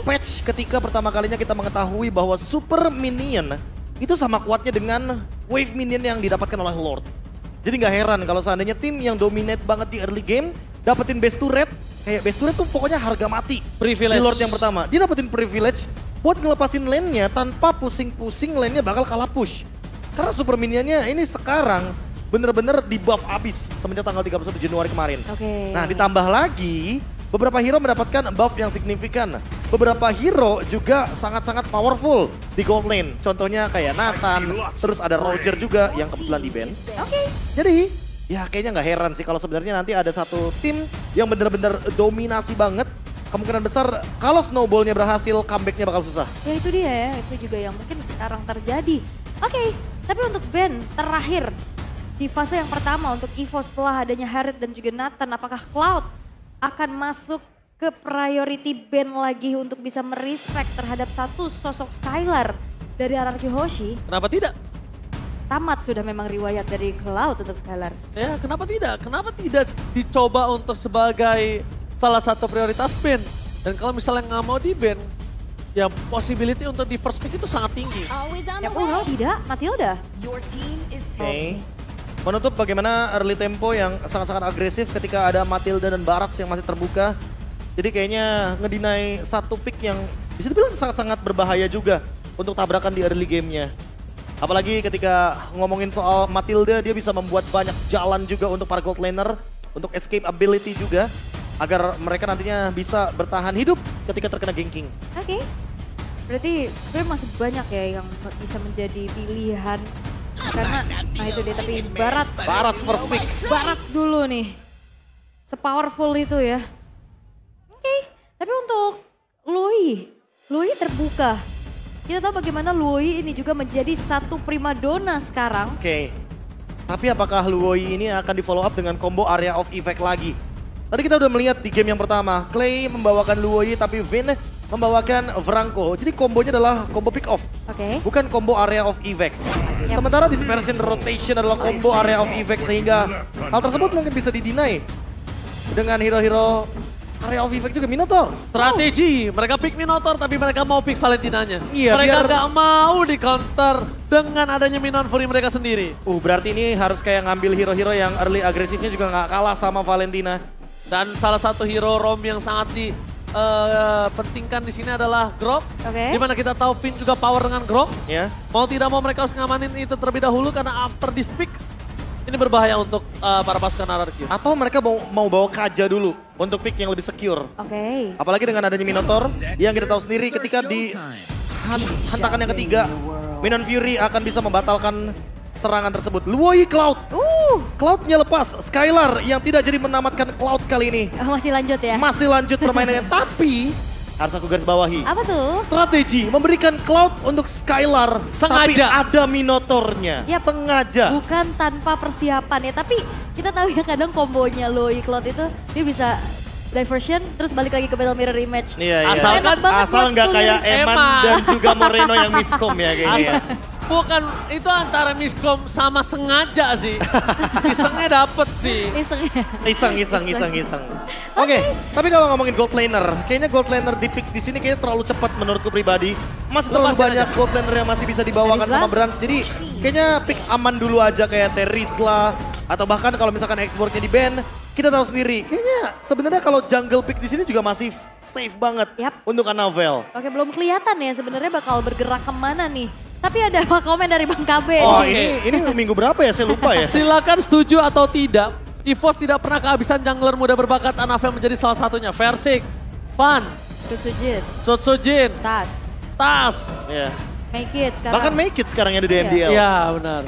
patch ketika pertama kalinya kita mengetahui bahwa Super Minion itu sama kuatnya dengan Wave Minion yang didapatkan oleh Lord. Jadi nggak heran kalau seandainya tim yang dominate banget di early game dapetin best turret, kayak best turret tuh pokoknya harga mati. Privilege. Di Lord yang pertama, dia dapetin privilege buat ngelepasin lane-nya tanpa pusing-pusing lane-nya bakal kalah push. Karena Super Minionnya ini sekarang bener-bener di buff abis semenjak tanggal 31 Januari kemarin. Nah ditambah lagi beberapa hero mendapatkan buff yang signifikan. Beberapa hero juga sangat-sangat powerful di gold lane. Contohnya kayak Nathan, terus ada Roger juga yang kebetulan di ban. Jadi ya kayaknya nggak heran sih kalau sebenarnya nanti ada satu tim yang bener-bener dominasi banget. Kemungkinan besar kalau Snowball-nya berhasil, comeback-nya bakal susah. Ya itu dia ya, itu juga yang mungkin sekarang terjadi. Tapi untuk ban terakhir di fase yang pertama untuk EVO setelah adanya Harriet dan juga Nathan, apakah Cloud akan masuk ke priority ban lagi untuk bisa merespek terhadap satu sosok Skylar dari RRQ Hoshi? Kenapa tidak? Tamat sudah memang riwayat dari Cloud untuk Skylar. Ya kenapa tidak? Kenapa tidak dicoba untuk sebagai salah satu prioritas ban? Dan kalau misalnya nggak mau di ban, ya possibility untuk di first pick itu sangat tinggi. Ya kalau tidak, Matilda. Oke. Menutup bagaimana early tempo yang sangat-sangat agresif ketika ada Matilda dan Barats yang masih terbuka. Jadi kayaknya ngedinai satu pick yang bisa dibilang sangat-sangat berbahaya juga untuk tabrakan di early gamenya. Apalagi ketika ngomongin soal Matilda, dia bisa membuat banyak jalan juga untuk para gold laner, untuk escape ability juga, agar mereka nantinya bisa bertahan hidup ketika terkena ganking. Berarti sebenarnya masih banyak ya yang bisa menjadi pilihan. Karena, nah itu dia, tapi Barats first pick. Barats dulu nih. Sepowerful itu ya. Tapi untuk Lui terbuka. Kita tahu bagaimana Lui ini juga menjadi satu primadona sekarang. Tapi apakah Luoi ini akan di follow up dengan combo area of effect lagi? Tadi kita udah melihat di game yang pertama, Clay membawakan Luoi tapi Vin membawakan Franco. Jadi kombonya adalah combo pick off, bukan combo area of effect. Sementara dispersion rotation adalah combo area of effect, sehingga hal tersebut mungkin bisa didinai dengan hero-hero area of effect juga. Minotaur. Strategi, mereka pick Minotaur tapi mereka mau pick Valentinanya. Iya, mereka nggak mau di counter dengan adanya Minion Fury mereka sendiri. Berarti ini harus kayak ngambil hero-hero yang early agresifnya juga nggak kalah sama Valentina. Dan salah satu hero Rom yang sangat pentingkan di sini adalah Grok. Dimana kita tahu Finn juga power dengan Grok. Mau tidak mau mereka harus ngamanin itu terlebih dahulu karena after this pick ini berbahaya untuk para pasukan RRQ. Atau mereka mau bawa Kaja dulu untuk pick yang lebih secure. Apalagi dengan adanya Minotaur yang kita tahu sendiri ketika di hantakan yang ketiga, Minion Fury akan bisa membatalkan serangan tersebut. Luoi Cloud. Cloud-nya lepas. Skylar yang tidak jadi menamatkan Cloud kali ini. Masih lanjut ya? Masih lanjut permainannya. Tapi harus aku garis bawahi. Apa tuh? Strategi memberikan Cloud untuk Skylar. Sengaja. Tapi ada Minotaurnya. Sengaja. Bukan tanpa persiapan ya. Tapi kita tahu ya kadang kombonya Luoi Cloud itu dia bisa diversion terus balik lagi ke Battle Mirror Rematch. Asal nggak kayak Eman dan juga Moreno yang miskom ya kayaknya. Bukan, itu antara miskom sama sengaja sih. Isengnya dapet sih. Iseng. Oke, tapi kalau ngomongin gold laner, kayaknya gold laner di pick di sini kayaknya terlalu cepat menurutku pribadi. Masih terlalu banyak gold laner yang masih bisa dibawakan sama Brands. Jadi kayaknya pick aman dulu aja kayak Terizla. Atau bahkan kalau misalkan exportnya di ban, kita tahu sendiri. Kayaknya sebenarnya kalau jungle pick di sini juga masih safe banget untuk Annabelle. Belum kelihatan ya sebenarnya bakal bergerak kemana nih. Tapi ada komen dari Bang KB. Ini minggu berapa ya? Saya lupa ya. Silakan setuju atau tidak. EVOS tidak pernah kehabisan jungler muda berbakat. Annabelle menjadi salah satunya. Versik, Fan, Sutsujin, Tas. Make It sekarang. Bahkan Make It sekarang yang ada di MDL. Iya benar.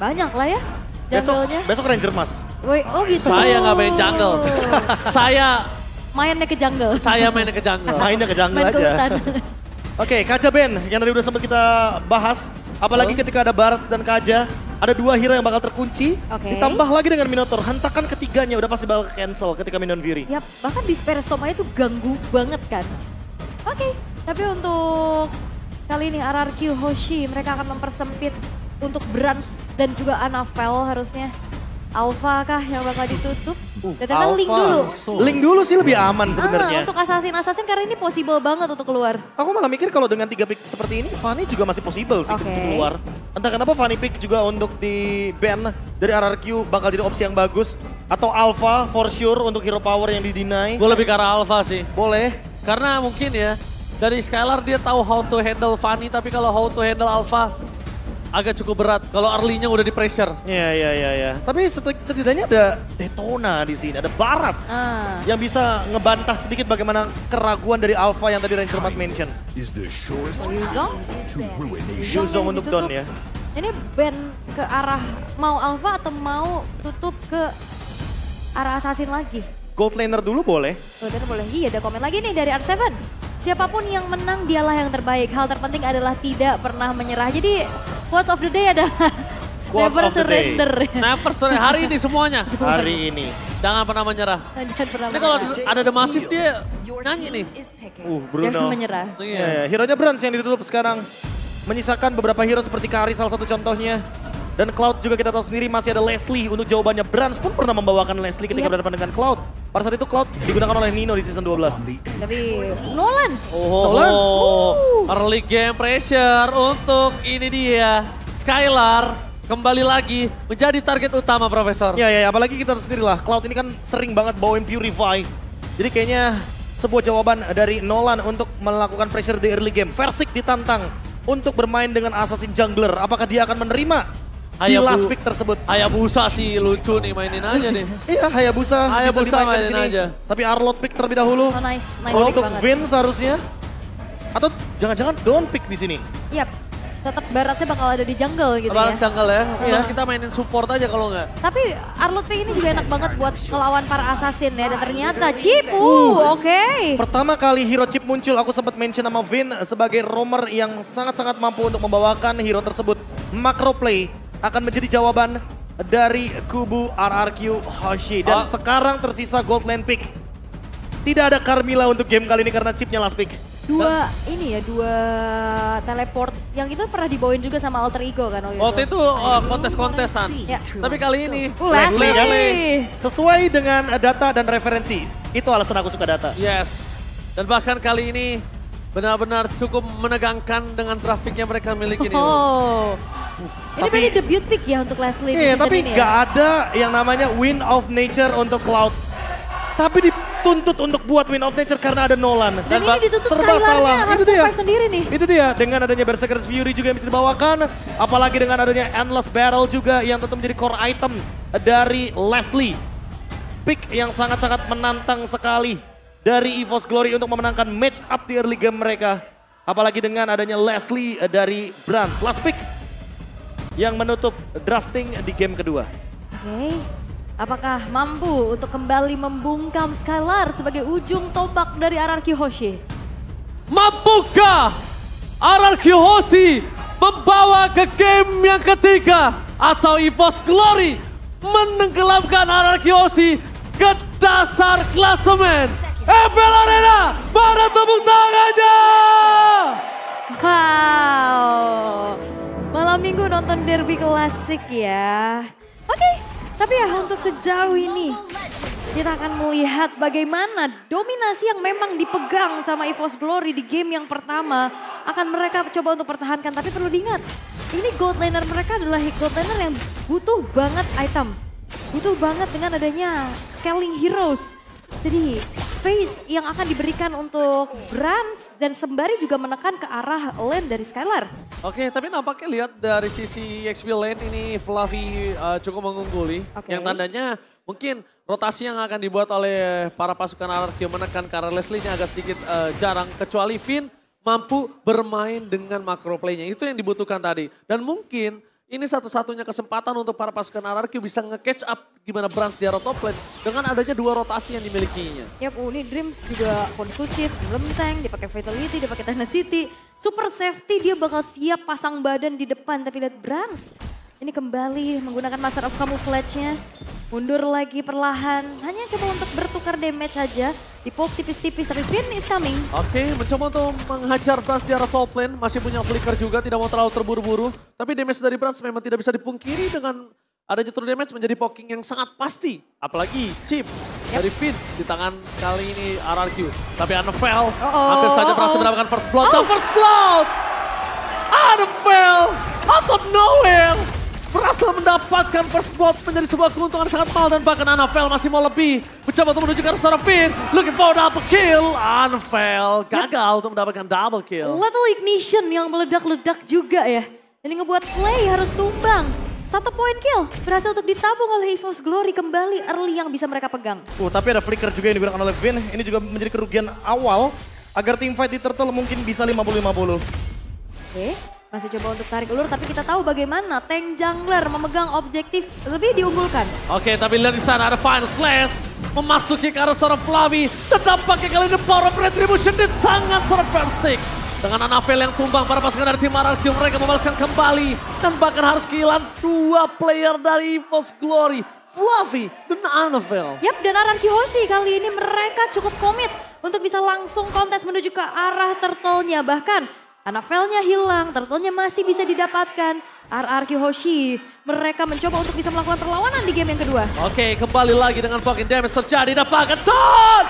Banyak lah ya jungle-nya. Besok Ranger Mas. Oh gitu. Saya nggak main jungle. Mainnya ke jungle. Saya mainnya ke jungle. Mainnya ke jungle aja. Oke, Kaja Ben yang tadi udah sempat kita bahas. Apalagi ketika ada Barats dan Kaja, ada dua hero yang bakal terkunci. Ditambah lagi dengan Minotaur, hentakan ketiganya udah pasti bakal cancel ketika Minion Fury. Bahkan di Sperstoma itu ganggu banget kan. Tapi untuk kali ini RRQ Hoshi mereka akan mempersempit untuk Brands dan juga Annabelle harusnya. Alpha kah yang bakal ditutup? Dan ternyata Link dulu. Link dulu sih lebih aman sebenarnya. Untuk Assassin karena ini possible banget untuk keluar. Aku malah mikir kalau dengan 3 pick seperti ini, Fanny juga masih possible sih untuk keluar. Entah kenapa Fanny pick juga untuk di ban dari RRQ bakal jadi opsi yang bagus. Atau Alpha for sure untuk hero power yang di-deny. Gue lebih ke arah Alpha sih. Boleh. Karena mungkin ya, dari Skylar dia tahu how to handle Fanny, tapi kalau how to handle Alpha agak cukup berat kalau early-nya udah di pressure. Iya. Tapi setidaknya ada Detona di sini, ada Barats yang bisa ngebantah sedikit bagaimana keraguan dari Alpha yang tadi Ranger Mas mention. Yuzong untuk Don ya. Ini ban ke arah mau Alpha atau mau tutup ke arah Assassin lagi? Gold laner dulu boleh. Gold laner boleh. Iya, ada komen lagi nih dari R7. Siapapun yang menang dialah yang terbaik. Hal terpenting adalah tidak pernah menyerah. Jadi quotes of the day adalah never surrender. Never surrender. Hari ini semuanya. Hari ini. Jangan pernah menyerah. Jangan pernah ini kalau ada The Massive dia nyanyi nih. Bruno. Jangan menyerah. Iya. Hero-nya Brans yang ditutup sekarang. Menyisakan beberapa hero seperti Kari salah satu contohnya. Dan Cloud juga kita tahu sendiri masih ada Leslie untuk jawabannya. Brans pun pernah membawakan Leslie ketika berhadapan dengan Cloud. Pada saat itu Cloud digunakan oleh Nino di season 12. Tapi Nolan. Nolan. Early game pressure untuk ini dia. Skylar kembali lagi menjadi target utama Profesor. Ya, apalagi kita tahu sendiri lah. Cloud ini kan sering banget bawain Purify. Jadi kayaknya sebuah jawaban dari Nolan untuk melakukan pressure di early game. Versik ditantang untuk bermain dengan Assassin Jungler. Apakah dia akan menerima di last pick tersebut? Hayabusa sih lucu nih, mainin aja nih. Iya, Hayabusa bisa dimainkan di sini. Aja. Tapi Arlot pick terlebih dahulu. Oh, nice untuk Vin seharusnya. Atau jangan-jangan Don pick di sini. Yap, tetap Baratsnya bakal ada di jungle gitu Barat ya. jungle ya, terus kita mainin support aja kalau nggak. Tapi Arlot pick ini juga enak banget buat melawan para assassin ya. Dan ternyata Chip, oke. Pertama kali hero Chip muncul, aku sempat mention nama Vin sebagai roamer yang sangat-sangat mampu untuk membawakan hero tersebut. Macro play akan menjadi jawaban dari kubu RRQ Hoshi. Dan sekarang tersisa gold lane pick. Tidak ada Carmilla untuk game kali ini karena chipnya last pick. Dua teleport yang itu pernah dibawain juga sama Alter Ego kan waktu itu kontes-kontesan. Ya. Tapi kali ini Leslie. Sesuai dengan data dan referensi. Itu alasan aku suka data. Yes. Dan bahkan kali ini benar-benar cukup menegangkan dengan traffic yang mereka miliki nih. Ini berarti debut pick ya untuk Leslie. Iya, tapi nggak ada yang namanya Wind of Nature untuk Cloud. Tapi dituntut untuk buat Wind of Nature karena ada Nolan. Dan ini dituntut serba salah. Itu dia. Sendiri nih. Itu dia, dengan adanya Berserker's Fury juga yang bisa dibawakan. Apalagi dengan adanya Endless Battle juga yang tetap menjadi core item dari Leslie. Pick yang sangat-sangat menantang sekali dari EVOS Glory untuk memenangkan match up di early game mereka. Apalagi dengan adanya Leslie dari Brans. Last pick yang menutup drafting di game kedua. Oke, apakah mampu untuk kembali membungkam Skylar sebagai ujung tombak dari RRQ Hoshi? Mampukah RRQ Hoshi membawa ke game yang ketiga? Atau EVOS Glory menenggelamkan RRQ Hoshi ke dasar klasemen? FPL Arena, mana tepuk tangannya? Wow, malam minggu nonton derby klasik ya. Oke, tapi ya untuk sejauh ini kita akan melihat bagaimana dominasi yang memang dipegang sama EVOS Glory di game yang pertama akan mereka coba untuk pertahankan. Tapi perlu diingat, ini gold laner mereka adalah gold laner yang butuh banget item. Butuh banget dengan adanya scaling heroes. Jadi space yang akan diberikan untuk Brans dan sembari juga menekan ke arah lane dari Skylar. Oke, tapi nampaknya lihat dari sisi XP lane ini Fluffy cukup mengungguli. Yang tandanya mungkin rotasi yang akan dibuat oleh para pasukan RRQ menekan karena Leslie-nya agak sedikit jarang. Kecuali Finn mampu bermain dengan macro play-nya. Itu yang dibutuhkan tadi. Dan mungkin ini satu-satunya kesempatan untuk para pasukan RRQ bisa nge-catch up gimana Brans di arah top lane dengan adanya dua rotasi yang dimilikinya. Yap, ini Dreams juga kondusif, Tank, dia pakai Vitality, dia pakai Tenacity. Super safety, dia bakal siap pasang badan di depan. Tapi lihat Brans, ini kembali menggunakan Master of Camouflage-nya. Mundur lagi perlahan, hanya coba untuk bertukar damage aja. Di-poke tipis-tipis, tapi Finn is coming. Oke, mencoba untuk menghajar Brans di arah top lane. Masih punya flicker juga, tidak mau terlalu terburu-buru. Tapi damage dari Brans memang tidak bisa dipungkiri dengan adanya true damage menjadi poking yang sangat pasti. Apalagi chip dari Finn di tangan kali ini RRQ. Tapi Anafel hampir saja berhasil mendapatkan first blood. First blood! Anafel out of nowhere berhasil mendapatkan first blood menjadi sebuah keuntungan sangat mahal. Dan bahkan Anafel masih mau lebih. Mencoba untuk menuju ke arah seorang Finn. Looking for double kill. Anafel gagal untuk mendapatkan double kill. Lethal Ignition yang meledak-ledak juga ya. Ini ngebuat play harus tumbang. 1 point kill berhasil untuk ditabung oleh EVOS Glory, kembali early yang bisa mereka pegang. Tapi ada flicker juga yang digunakan oleh Vin. Ini juga menjadi kerugian awal agar tim fight di Turtle mungkin bisa 50-50. Oke, masih coba untuk tarik ulur, tapi kita tahu bagaimana tank jungler memegang objektif lebih diunggulkan. Oke, tapi lihat di sana ada Final Slash memasuki ke arah seorang Flavi. Dan tampaknya kali ini power of retribution di tangan seorang Versik. Dengan Anafel yang tumbang, para pasukan dari tim RRQ mereka membalaskan kembali. Dan bahkan harus kehilangan 2 player dari EVOS Glory, Fluffy dan Anafel. Yap, dan RRQ Hoshi kali ini mereka cukup komit untuk bisa langsung kontes menuju ke arah turtle-nya. Bahkan Anafelnya hilang, turtle-nya masih bisa didapatkan. RRQ Hoshi mereka mencoba untuk bisa melakukan perlawanan di game yang kedua. Oke, kembali lagi dengan poking damage terjadi. Dapatkan Ton!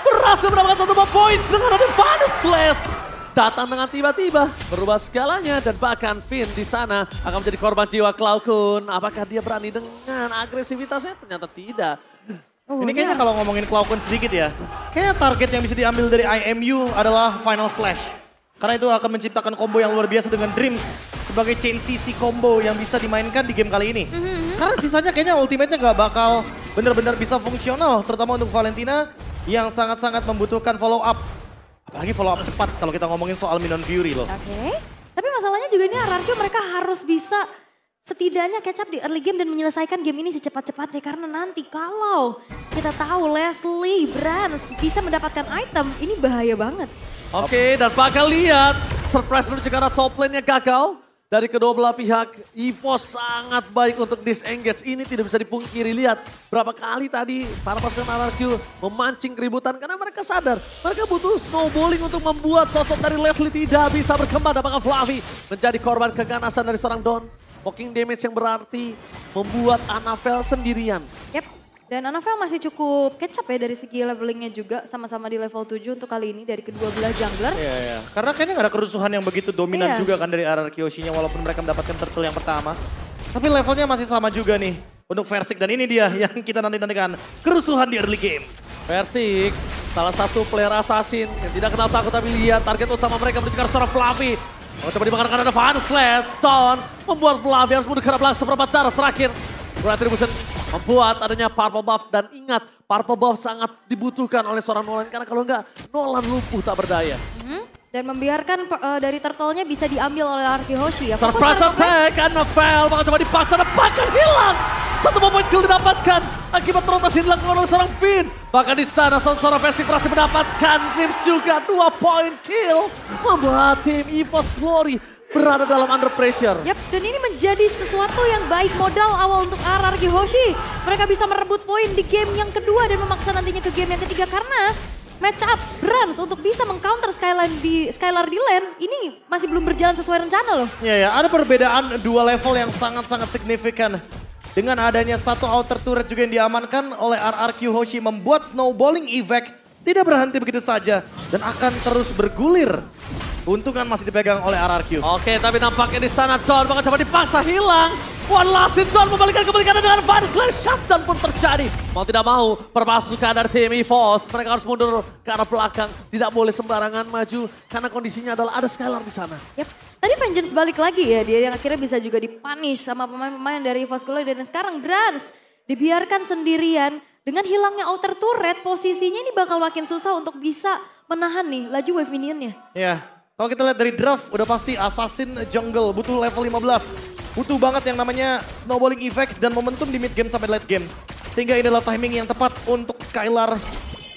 Berhasil mendapatkan 1 poin dengan ada Final Slash. Datang dengan tiba-tiba, berubah segalanya, dan bahkan Finn di sana akan menjadi korban jiwa Cloud Kun. Apakah dia berani dengan agresivitasnya? Ternyata tidak. Ini kayaknya kalau ngomongin Cloud Kun sedikit ya, kayaknya target yang bisa diambil dari IMU adalah Final Slash. Karena itu akan menciptakan combo yang luar biasa dengan Dreams sebagai chain CC combo yang bisa dimainkan di game kali ini. Karena sisanya kayaknya ultimate-nya gak bakal benar-benar bisa fungsional, terutama untuk Valentina yang sangat-sangat membutuhkan follow up. Apalagi follow up cepat kalau kita ngomongin soal Minion Fury loh. Oke, tapi masalahnya juga ini RRQ mereka harus bisa setidaknya catch up di early game dan menyelesaikan game ini secepat-cepatnya. Karena nanti kalau kita tahu Leslie Brands bisa mendapatkan item, ini bahaya banget. Oke, dan bakal lihat surprise menuju ke arah top lane-nya gagal. Dari kedua belah pihak, EVOS sangat baik untuk disengage. Ini tidak bisa dipungkiri. Lihat berapa kali tadi para pasukan RRQ memancing keributan. Karena mereka sadar mereka butuh snowballing untuk membuat sosok dari Leslie tidak bisa berkembang. Apakah Fluffy menjadi korban keganasan dari seorang Don. Poking damage yang berarti membuat Anafel sendirian. Yap. Dan Anafel masih cukup catch up ya dari segi levelingnya juga. Sama-sama di level 7 untuk kali ini dari kedua belah jungler. Iya. Karena kayaknya gak ada kerusuhan yang begitu dominan juga kan dari RRQ Hoshi-nya. Walaupun mereka mendapatkan turtle yang pertama. Tapi levelnya masih sama juga nih untuk Versik. Dan ini dia yang kita nanti-nantikan, kerusuhan di early game. Versik, salah satu player assassin yang tidak kenal takut, tapi lihat target utama mereka menuju ke arah seorang Fluffy. Coba dimakan ada Final Slash, Stone membuat Fluffy harus mundur ke arah belakang seperempat darah terakhir. Retribution membuat adanya purple buff, dan ingat purple buff sangat dibutuhkan oleh seorang Nolan karena kalau enggak Nolan lumpuh tak berdaya. Dan membiarkan dari turtle-nya bisa diambil oleh RRQ Hoshi ya. Surprise attack, Anafel bakal coba dipaksa dan bahkan hilang. 1 point kill didapatkan akibat rotasi dilakukan oleh seorang Finn. Bahkan di sana seorang Versik berhasil mendapatkan Dreams juga 2 point kill. Membuat tim EVOS Glory berada dalam under pressure. Yap, dan ini menjadi sesuatu yang baik modal awal untuk RRQ Hoshi. Mereka bisa merebut poin di game yang kedua dan memaksa nantinya ke game yang ketiga karena match up Brands untuk bisa meng-counter Skylar di lane ini masih belum berjalan sesuai rencana loh. Iya, ada perbedaan 2 level yang sangat-sangat signifikan. Dengan adanya 1 outer turret juga yang diamankan oleh RRQ Hoshi membuat snowballing effect tidak berhenti begitu saja dan akan terus bergulir. Untungan masih dipegang oleh RRQ. Oke, tapi nampaknya di sana Don bakal coba dipaksa hilang. One last hit, Don membalikan kebalikan dengan Final Slash, shutdown pun terjadi. Mau tidak mau, perpasukan dari tim EVOS mereka harus mundur ke arah belakang. Tidak boleh sembarangan maju karena kondisinya adalah ada Skylar di sana. Yap. Tadi Vengeance balik lagi ya, dia yang akhirnya bisa juga dipunish sama pemain-pemain dari EVOS Glory. Dan sekarang Brands dibiarkan sendirian. Dengan hilangnya outer turret, posisinya ini bakal makin susah untuk bisa menahan nih laju wave minionnya. Iya, kalau kita lihat dari draft udah pasti Assassin Jungle butuh level 15. Butuh banget yang namanya snowballing effect dan momentum di mid game sampai late game. Sehingga ini adalah timing yang tepat untuk Skylar.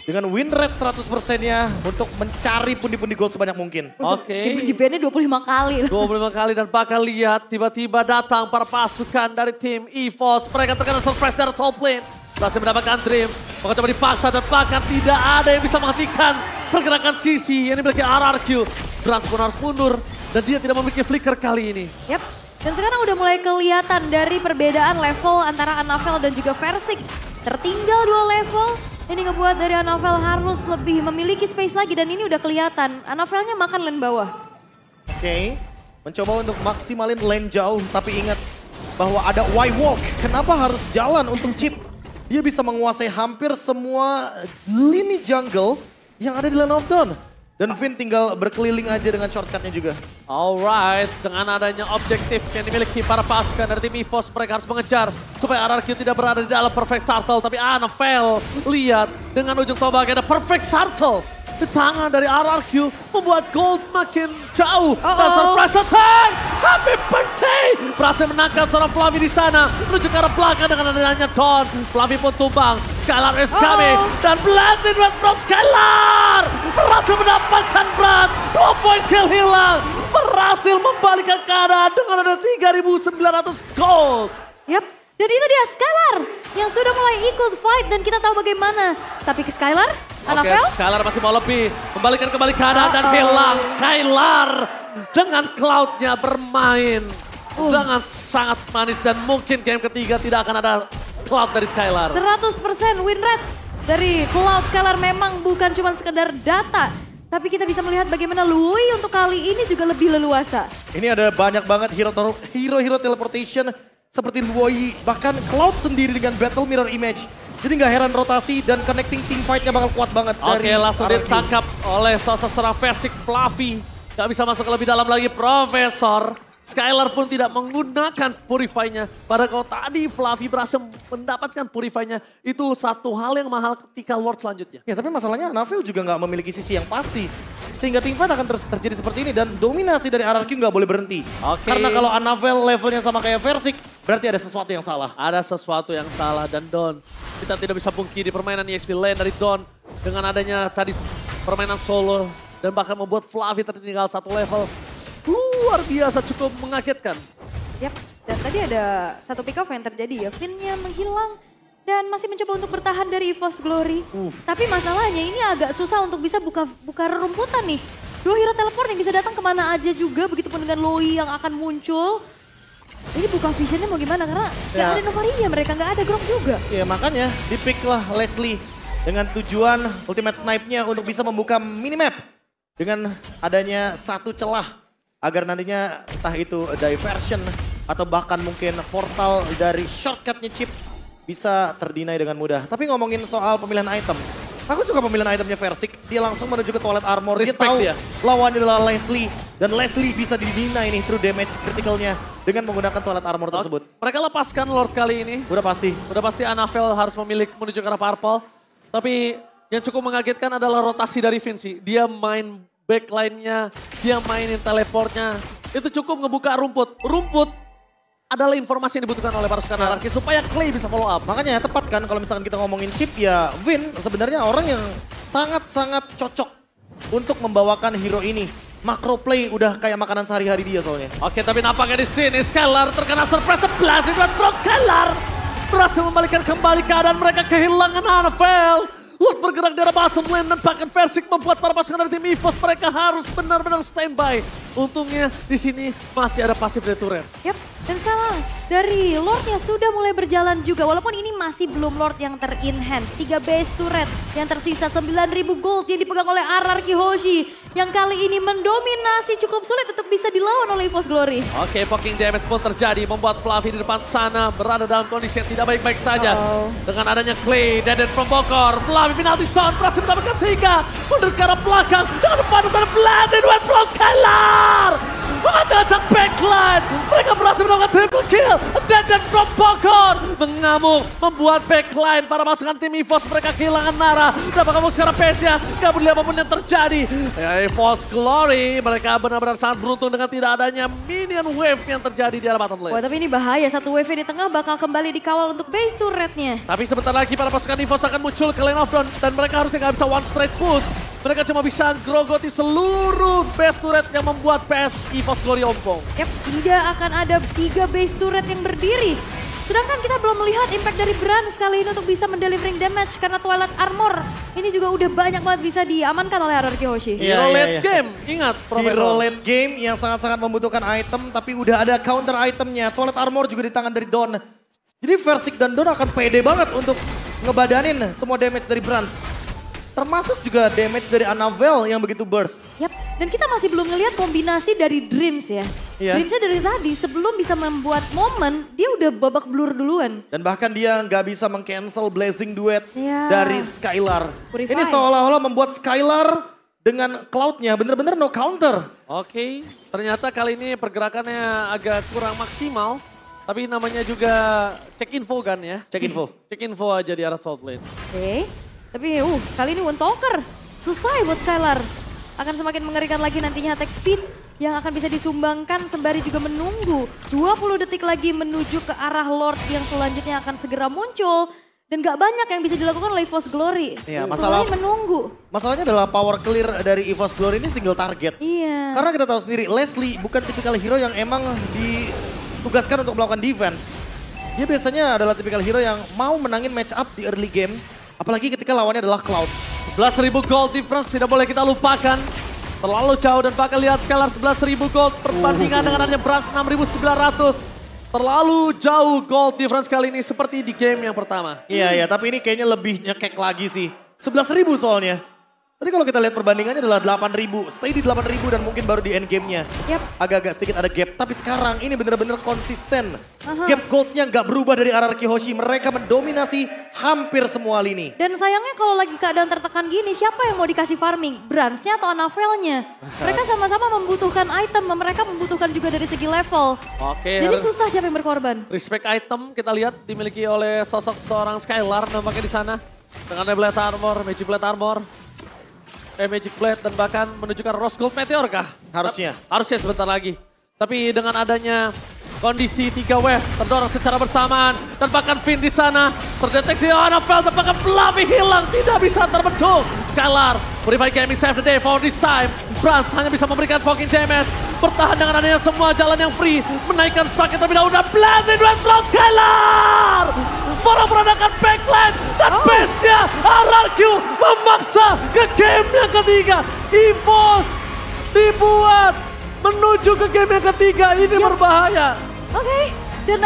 Dengan win rate 100%-nya untuk mencari pundi-pundi gold sebanyak mungkin. Oke. Di bandnya 25 kali. 25 kali dan bakal lihat tiba-tiba datang para pasukan dari tim EVOS. Mereka terkena surprise dari top lane. Berhasil mendapatkan Dreams. Maka coba dipaksa dan bahkan tidak ada yang bisa menghentikan pergerakan Sisi yang dimiliki RRQ. Brands pun harus mundur dan dia tidak memiliki flicker kali ini. Yap. Dan sekarang udah mulai kelihatan dari perbedaan level antara Anavel dan juga Versik. Tertinggal 2 level, ini ngebuat dari Anavel harus lebih memiliki space lagi dan ini udah kelihatan. Anavelnya makan lane bawah. Oke, mencoba untuk maksimalin lane jauh, tapi ingat bahwa ada Y-Walk. Kenapa harus jalan untuk Chip? Dia bisa menguasai hampir semua lini jungle yang ada di Land of Dawn. Dan Vin tinggal berkeliling aja dengan shortcutnya juga. Alright, dengan adanya objektif yang dimiliki para pasukan dari tim EVOS, mereka harus mengejar supaya RRQ tidak berada di dalam Perfect Turtle. Tapi Anavel, lihat dengan ujung tombak ada Perfect Turtle di tangan dari RRQ membuat Gold makin jauh. Dan surprise attack, happy birthday! Berhasil menangkap seorang Flavi di sana, menuju ke arah belakang dengan adanya Dawn. Flavi pun tumbang, Skylar is coming, dan Blazing Red from Skylar! Berhasil mendapatkan berat, 2 point kill hilang, berhasil membalikkan keadaan dengan ada 3.900 gold. Yap, dan itu dia Skylar yang sudah mulai ikut fight dan kita tahu bagaimana. Tapi ke Skylar, Anavel? Skylar masih mau lebih, membalikkan kembali keadaan dan hilang. Skylar dengan Cloud-nya bermain dengan sangat manis dan mungkin game ketiga tidak akan ada Cloud dari Skylar. 100% win rate dari Cloud. Skylar memang bukan cuma sekedar data, tapi kita bisa melihat bagaimana Lui untuk kali ini juga lebih leluasa. Ini ada banyak banget hero-hero teleportation seperti Lui, bahkan Cloud sendiri dengan Battle Mirror Image. Jadi nggak heran rotasi dan connecting team fight-nya bakal kuat banget dari langsung RRQ. ditangkap oleh seorang Versik Fluffy. Gak bisa masuk lebih dalam lagi Profesor. Skylar pun tidak menggunakan Purify-nya. Padahal kalau tadi Fluffy berhasil mendapatkan Purify-nya, itu satu hal yang mahal ketika Lord selanjutnya. Ya tapi masalahnya Anavel juga nggak memiliki sisi yang pasti. Sehingga team fight akan terus terjadi seperti ini dan dominasi dari RRQ nggak boleh berhenti. Karena kalau Anavel levelnya sama kayak Versik, berarti ada sesuatu yang salah. Ada sesuatu yang salah dan Dawn. Kita tidak bisa pungkiri permainan EXP lane dari Dawn. Dengan adanya tadi permainan solo dan bahkan membuat Fluffy tertinggal 1 level. Luar biasa, cukup mengagetkan. Yap, dan tadi ada satu pick off yang terjadi ya. Vin-nya menghilang dan masih mencoba untuk bertahan dari EVOS Glory. Tapi masalahnya ini agak susah untuk bisa buka rerumputan nih. 2 hero teleport yang bisa datang kemana aja juga, begitupun dengan Loi yang akan muncul. Ini buka visionnya mau gimana karena gak ada Novaria, mereka gak ada Grok juga. Ya makanya dipiklah Leslie dengan tujuan ultimate snipe-nya untuk bisa membuka minimap. Dengan adanya satu celah. Agar nantinya entah itu diversion atau bahkan mungkin portal dari shortcutnya Chip bisa terdinai dengan mudah. Tapi ngomongin soal pemilihan item, aku suka pemilihan itemnya Versik. Dia langsung menuju ke toilet armor. Dia tahu lawannya adalah Leslie. Dan Leslie bisa didinai nih true damage critical-nya dengan menggunakan toilet armor tersebut. Mereka lepaskan Lord kali ini. Udah pasti. Udah pasti Anavel harus memilih menuju ke arah purple. Tapi yang cukup mengagetkan adalah rotasi dari Vinci. Dia main backline-nya, dia mainin teleportnya. Itu cukup ngebuka rumput. Rumput adalah informasi yang dibutuhkan oleh pasukan RRQ supaya Clay bisa follow up. Makanya tepat kan kalau misalkan kita ngomongin Chip ya Vin sebenarnya orang yang sangat-sangat cocok untuk membawakan hero ini. Macro play udah kayak makanan sehari-hari dia soalnya. Oke, tapi nampaknya di sini Skylar terkena surprise Blazing Red from Skylar. Berhasil membalikan kembali keadaan, mereka kehilangan Anavel. Lord bergerak dari bottom lane dan bahkan Versik membuat para pasukan dari tim EVOS mereka harus benar-benar standby. Untungnya di sini masih ada pasif dari turret. Yap, dan sekarang dari Lordnya sudah mulai berjalan juga. Walaupun ini masih belum Lord yang ter-enhance. 3 base turret yang tersisa 9.000 gold yang dipegang oleh RRQ Hoshi. Yang kali ini mendominasi cukup sulit untuk bisa dilawan oleh EVOS Glory. Oke, poking damage pun terjadi membuat Fluffy di depan sana berada dalam kondisi yang tidak baik-baik saja. Dengan adanya Clay, Dead from Bokor, Fluffy penalti zone berhasil mendapatkan 3. Mundur ke arah belakang dengan depan sana Blazing Red from Skylar. Mengacak backline, mereka berhasil mendapatkan triple kill. Dead from Bokor mengamuk, membuat backline para pasukan tim EVOS mereka kehilangan Nara. Dapat kamu sekarang pace-nya, gak peduli apapun yang terjadi. EVOS Glory, mereka benar-benar sangat beruntung dengan tidak adanya minion wave yang terjadi di arah bottom lane. Wah tapi ini bahaya, satu wave di tengah bakal kembali dikawal untuk base turretnya. Tapi sebentar lagi para pasukan EVOS akan muncul ke lane of Dawn dan mereka harusnya gak bisa one straight push. Mereka cuma bisa grogoti seluruh base turret yang membuat PS EVOS Glory ompong. Yap, tidak akan ada 3 base turret yang berdiri. Sedangkan kita belum melihat impact dari Brans kali ini untuk bisa mendelivering damage karena Twilight Armor ini juga udah banyak banget bisa diamankan oleh RRQ Hoshi. Hero late game, ingat Profesor. Hero late game yang sangat-sangat membutuhkan item tapi udah ada counter itemnya. Twilight Armor juga di tangan dari Don. Jadi Versik dan Don akan pede banget untuk ngebadanin semua damage dari Brans. Termasuk juga damage dari Annabelle yang begitu burst. Yap, dan kita masih belum ngelihat kombinasi dari Dreams ya. Iya. Dreamsnya dari tadi sebelum bisa membuat momen, dia udah babak belur duluan. Dan bahkan dia nggak bisa meng-cancel Blazing Duet Iya. dari Skylar. Purify. Ini seolah-olah membuat Skylar dengan Cloud-nya bener-bener no counter. Oke, ternyata kali ini pergerakannya agak kurang maksimal. Tapi namanya juga cek info kan ya. Cek info. Cek info aja di arah top lane. Oke, tapi kali ini Windtalker selesai buat Skylar. Akan semakin mengerikan lagi nantinya attack speed yang akan bisa disumbangkan sembari juga menunggu 20 detik lagi menuju ke arah Lord yang selanjutnya akan segera muncul. Dan gak banyak yang bisa dilakukan oleh EVOS Glory. Iya, selain menunggu. Masalahnya adalah power clear dari EVOS Glory ini single target. Iya. Karena kita tahu sendiri, Leslie bukan tipikal hero yang emang ditugaskan untuk melakukan defense. Dia biasanya adalah tipikal hero yang mau menangin match up di early game. Apalagi ketika lawannya adalah Cloud. 11.000 gold difference tidak boleh kita lupakan. Terlalu jauh dan bahkan lihat Skylar 11.000 gold. Perbandingan dengan adanya Brans 6.900. Terlalu jauh gold difference kali ini seperti di game yang pertama. Iya, tapi ini kayaknya lebih nyekek lagi sih. 11.000 soalnya. Tadi kalau kita lihat perbandingannya adalah 8.000. Stay di 8.000 dan mungkin baru di end game-nya. Yap. Agak-agak sedikit ada gap. Tapi sekarang ini benar-benar konsisten. Gap goldnya nggak berubah dari RRQ Hoshi. Mereka mendominasi hampir semua lini. Dan sayangnya kalau lagi keadaan tertekan gini, siapa yang mau dikasih farming? Bransnya atau Annabelle-nya? Mereka sama-sama membutuhkan item, mereka membutuhkan juga dari segi level. Oke. Jadi susah siapa yang berkorban. Respect item kita lihat dimiliki oleh sosok seorang Skylar nampaknya di sana. Dengan Blade Armor, Magic Blade Armor. Magic Blade dan bahkan menunjukkan Rose Gold Meteor kah? Harusnya. Harusnya sebentar lagi. Tapi dengan adanya kondisi 3 wave terdorong secara bersamaan. Dan bahkan Finn di sana terdeteksi Annabelle apakah Fluffy hilang tidak bisa terbentuk. Skylar, Purify Gaming save the day for this time. Brans hanya bisa memberikan poking damage. Bertahan dengan adanya semua jalan yang free. Menaikkan stacknya terlebih dahulu dan Blazing Duet Cloud Skylar! Meradakan backline dan base-nya RRQ memaksa ke game yang ketiga. EVOS dibuat menuju ke game yang ketiga, ini berbahaya. Oke, dan